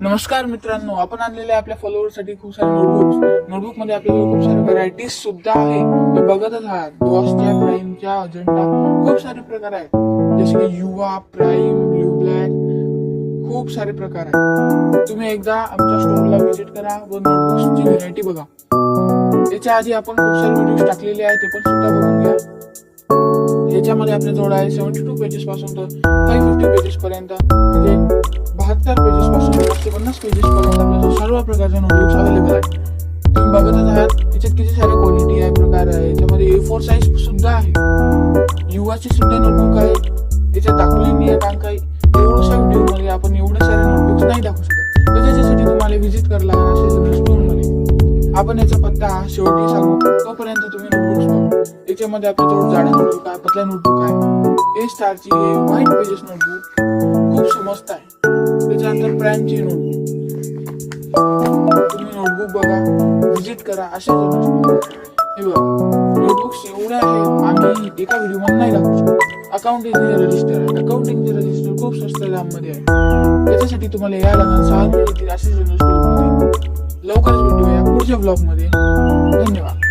नमस्कार मित्रांनो, आपण आणलेले आपल्या फॉलोअरसाठी खूप सारे नोटबुक मध्ये आपल्याला खूप सारे व्हरायटीज सुद्धा आहे. हे बघतच आहात. बॉसच्या, प्राईमच्या, अजंटा खूप सारे प्रकार आहेत. जसे की युवा, प्राईम, ब्ल्यू ब्लॅक, खूप सारे प्रकार आहेत. तुम्ही एकदा आमच्या स्टोरला व्हिजिट करा व नोटबुक्सची व्हरायटी बघा. याच्या आधी आपण खूप सारे व्हिडिओ टाकलेले आहेत, ते पण सुद्धा बघून घ्या. याच्यामध्ये आपल्या जवळ आहे 72 पेजेस पासून तर 550 पेजेस पर्यंत, म्हणजे 72 पेजेस पासून 150 पेजेस पर्यंत आपल्या सर्व प्रकारचे नोटबुक्स अवेलेबल आहेत. तुम्ही बघतच आहात. याच्यात किती सारे क्वालिटी आहे, प्रकार आहे. याच्यामध्ये A4 साईज सुद्धा आहे. युवाची सुद्धा नोटबुक आहे. याच्यात दाखवली नाही आहे, कारण काही एवढ्या व्हिडिओ मध्ये आपण एवढे सारे नोटबुक्स नाही दाखवू शकत. तर त्याच्यासाठी तुम्हाला व्हिजिट करायला लागणार असेल स्टोरमध्ये. आपण याचा पत्ता शेवटी सांगू, तोपर्यंत तुम्ही नोटबुक्स बघा. याच्यामध्ये आपल्या जवळ जाडा नोटबुक आहे, पतला नोटबुक आहे. A स्टारची व्हाईट पेजेस नोटबुक खूप मस्त आहे. त्याच्यानंतर प्राईमची नोटबुक. तुम्ही नोटबुक बघा, व्हिजिट करा. अशा हे बघा, नोटबुक्स एवढे आहेत, आम्ही एका व्हिडिओ मध्ये नाही दाखवू शकतो. अकाउंटिंगचे रजिस्टर आहे. अकाउंटिंगचे रजिस्टर खूप स्वस्त दामामध्ये आहे. त्याच्यासाठी तुम्हाला यायला लागणार 6 असे लवकरच भेटूया पुढच्या ब्लॉग मध्ये. धन्यवाद.